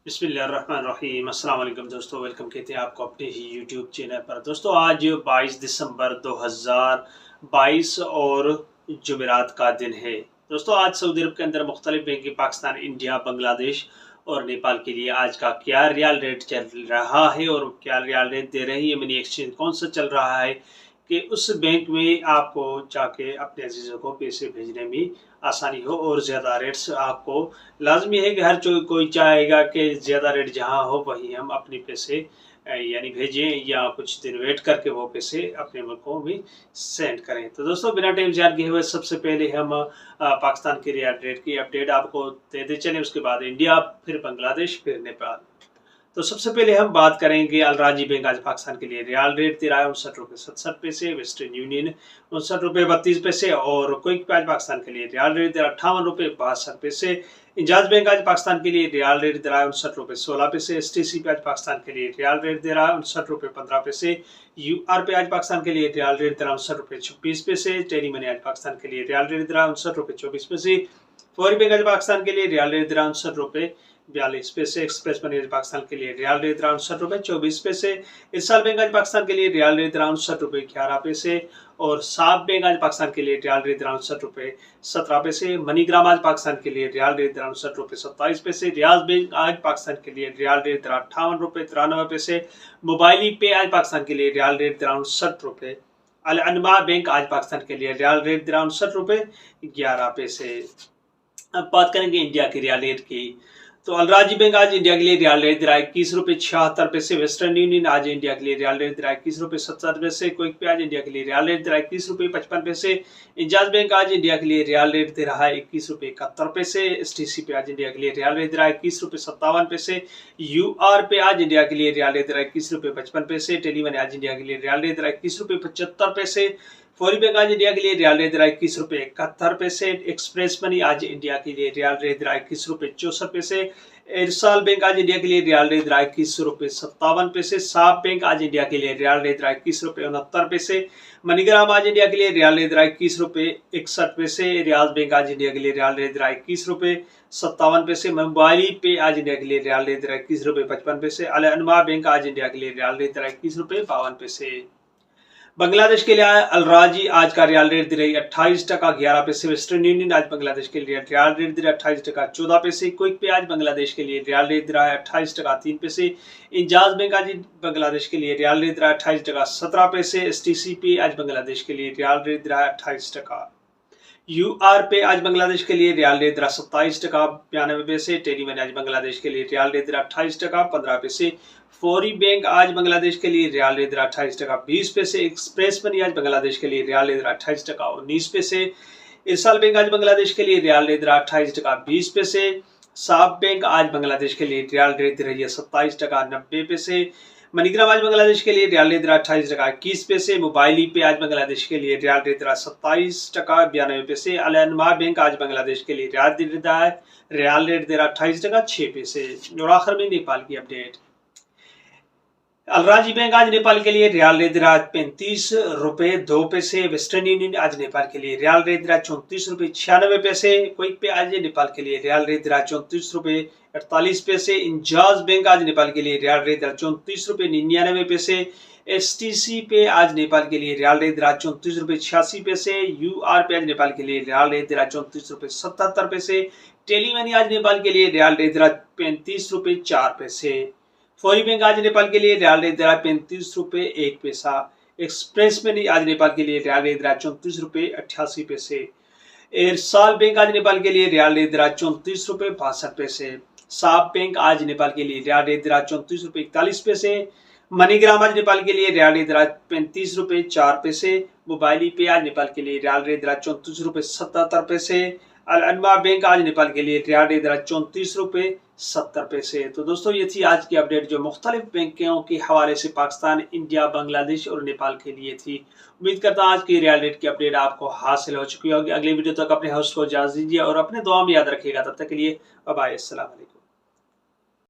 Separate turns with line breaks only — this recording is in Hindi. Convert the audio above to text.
बिस्मिल्लाहिर्रहमानिर्रहीम। अस्सलाम वालेकुम दोस्तों, वेलकम कहते हैं आपको अपने ही यूट्यूब चैनल पर। दोस्तों आज 22 दिसंबर 2022 और जुमेरात का दिन है। दोस्तों आज सऊदी अरब के अंदर मुख्तलिफ बैंक पाकिस्तान, इंडिया, बांग्लादेश और नेपाल के लिए आज का क्या रियाल रेट चल रहा है और क्या रियाल रेट दे रही है मनी एक्सचेंज कौन सा चल रहा है कि उस बैंक में आपको जाके अपने अजीज़ों को पैसे भेजने में आसानी हो और ज़्यादा रेट्स आपको लाजमी है कि हर कोई चाहेगा कि ज़्यादा रेट जहाँ हो वहीं हम अपने पैसे यानी भेजें या कुछ दिन वेट करके वो पैसे अपने मुल्कों में सेंड करें। तो दोस्तों बिना टाइम ज़ाया किए हुए सबसे पहले हम पाकिस्तान के रियाल रेट की अपडेट आपको देते चलें, उसके बाद इंडिया, फिर बांग्लादेश, फिर नेपाल। तो सबसे पहले हम बात करेंगे अलराजी बैंक आज पाकिस्तान के लिए रियाल रेट दे रहा है 59 रुपये 67 पैसे। वेस्टर्न यूनियन 59 रुपये 32 पैसे और क्विक पे आज पाकिस्तान के लिए रियाल रेट दे रहा है 58 रुपये 62 पैसे। इंजाज बैंक आज पाकिस्तान के लिए रियाल रेट दे रहा है 59 रुपये 16 पैसे। STC पे आज पाकिस्तान के लिए रियाल रेट दे रहा है 59 रुपये 15 पैसे। UR पे आज पाकिस्तान के लिए रियाल रेट दे रहा है 59 रुपये 26 पैसे। टेली मनी आज पाकिस्तान के लिए रियाल रेट दे रहा है 59 रुपये 24 पैसे। फौरी बैंक आज पाकिस्तान के लिए रियाल रेट दे रहा है 59 रुपये 42 पैसे। एक्सप्रेस मनी आज पाकिस्तान के लिए रियाल रेट दे रहा है 59 रुपये 24 पैसे। इस्लाल बैंक आज पाकिस्तान के लिए रियाल रेट दे रहा है 59 रुपये 11 पैसे और साब बैंक आज पाकिस्तान के लिए रियाल रेट दे रहा है 59 रुपये 17 पैसे। मनीग्राम आज पाकिस्तान के लिए रियाल रेट दे रहा है 59 रुपये 27 पैसे। रियाज बैंक आज पाकिस्तान के लिए रियाल रेट दे रहा है 58 रुपये 93 पैसे। मोबाइली पे आज पाकिस्तान के लिए रियाल रेट दे रहा है 59 रुपये। अल अनमा बैंक आज पाकिस्तान के लिए रियाल रेट दे रहा है 59 रुपये 11 पैसे। अब बात करेंगे इंडिया के रियाल रेट की। तो अलराजी बैंक आज इंडिया के लिए रियाल रेट दे रहा है 21 रुपये 76 पैसे। वेस्टर्न यूनियन आज इंडिया के लिए रियाल रेट दे रहा है 21 रुपये 70 पैसे। क्विक पे आज इंडिया के लिए रियाल रेट दे रहा है 21 रुपये 55 पैसे। इंजाज बैंक आज इंडिया के लिए रियाल रेट दे रहा है 21 रुपये 71 पैसे। STC पे आज इंडिया के लिए रियाल रेट दे रहा है 21 रुपये 57 पैसे। UR पे आज इंडिया के लिए रियाल रेट दे रहा है 21 रुपये 55 पैसे। टेली मनी आज इंडिया के लिए रियाल रेट दे रहा है 21 रुपये 75 पैसे। फौरी बैंक आज इंडिया के लिए रियाल रेट दे रहा है 21 रुपये 71 पैसे। एक्सप्रेस मनी आज इंडिया के लिए रियाल रेट दे रहा है 21 रुपये 64 पैसे। इरसाल बैंक आज इंडिया के लिए रियाल रेट दे रहा है 21 रुपये 57 पैसे। साब बैंक आज इंडिया के लिए रियाल रेट दे रहा है 21 रुपये 69 पैसे। मनीग्राम आज इंडिया के लिए रियाल रेट दे रहा है 21 रुपये 61 पैसे। रियाज बैंक आज इंडिया के लिए रियाल रेट दे रहा है 21 रुपये 57 पैसे। मोबाइली पे आज इंडिया के लिए रियाल रेट दे रहा है 21 रुपये 55 पैसे। अल अनमा बैंक आज इंडिया के लिए रियाल रेट दे रहा है 21 रुपये 52 पैसे। बांग्लादेश के लिए अलराजी आज का रियाल रेट दे रही है 28 टका 11 पैसे। वेस्टर्न यूनियन आज बांग्लादेश के लिए रियाल रेट दे रहा है 28 टका 14 पैसे। क्विक पे आज बांग्लादेश के लिए रियाल रेट दे रहा है 28 टका 3 पैसे। इंजाज बैंक आज बांग्लादेश के लिए रियाल रेट दे रहा है 28 टका 17 पैसे। STC पे आज बांग्लादेश के लिए रियाल रेट दे रहा है 28 टका। UR पे आज बांग्लादेश के लिए रियाल रेट दे रहा है 27 टका 92 पैसे। टेली मनी आज बांग्लादेश के लिए रियाल रेट दे रहा है 28 टका 15 पैसे। फौरी बैंक आज बांग्लादेश के लिए रियाल रेट दे रहा है 28 टका 20 पैसे। एक्सप्रेस मनी आज बांग्लादेश के लिए रियाल रेट दे रहा है 28 टका 19 पैसे। इरसाल बैंक आज बांग्लादेश के लिए रियाल रेट दे रहा है 28 टका 20 पैसे। साब बैंक आज बांग्लादेश के लिए रियाल रेट दे रही है 27 टका 90 पैसे। मनीग्राम आज बांग्लादेश के लिए रियाल रेट दे रहा है 28 टका 21 पैसे। मोबाइली पे आज बांग्लादेश के लिए रियाल रेट दे रहा है 27 टका 92 पैसे। अल अनमा बैंक आज बांग्लादेश के लिए रियाल रेट दे रहा है 28 टका 6 पैसे। और आखिर में नेपाल की अपडेट। अलराजी बैंक आज नेपाल के लिए रियाल रेट दे रहा है 35 रुपये 2 पैसे। वेस्टर्न यूनियन आज नेपाल के लिए रियाल रेट दे रहा है 34 रुपये 96 पैसे। क्विक पे आज नेपाल के लिए रियाल रेट दे रहा है 34 रुपये 48 पैसे। इंजाज बैंक आज नेपाल के लिए रियाल रेट दे रहा है 34 रुपये 99 पैसे। STC पे आज नेपाल के लिए रियाल रेट दे रहा है 34 रुपये 86 पैसे। UR पे आज नेपाल के लिए रियाल रेट दे रहा है 34 रुपये 77 पैसे। टेली मनी आज नेपाल के लिए रियाल रेट दे रहा है 35 रुपये 4 पैसे। फौरी बैंक आज नेपाल के लिए रियाल रेट दे रहा है 35 रुपये 1 पैसा। एक्सप्रेस मनी आज नेपाल के लिए रियाल रेट दे रहा है 34 रुपये 88 पैसे। इरसाल बैंक आज नेपाल के लिए रियाल रेट दे रहा है 34 रुपये 62 पैसे। साब बैंक आज नेपाल के लिए रियाल रेट दे रहा है 34 रुपये 41 पैसे। मनीग्राम आज नेपाल के लिए रियाल रेट दे रहा है 35 रुपये 4 पैसे। मोबाइली पे आज नेपाल के लिए रियाल रेट दे रहा है 34 रुपये 77 पैसे। अल अनमा बैंक आज नेपाल के लिए रियाल रेट दे रहा है 34 रुपये 70 पैसे। तो दोस्तों ये थी आज की अपडेट जो मुख्तलिफ बैंकों के हवाले से पाकिस्तान, इंडिया, बांग्लादेश और नेपाल के लिए थी। उम्मीद करता हूँ आज की रियाल रेट की अपडेट आपको हासिल हो चुकी होगी। अगली वीडियो तक अपने होस्ट को इजाज़त दीजिए और अपने दुआ में याद रखिएगा। तब तक के लिए बाय बाय, अस्सलाम वालेकुम।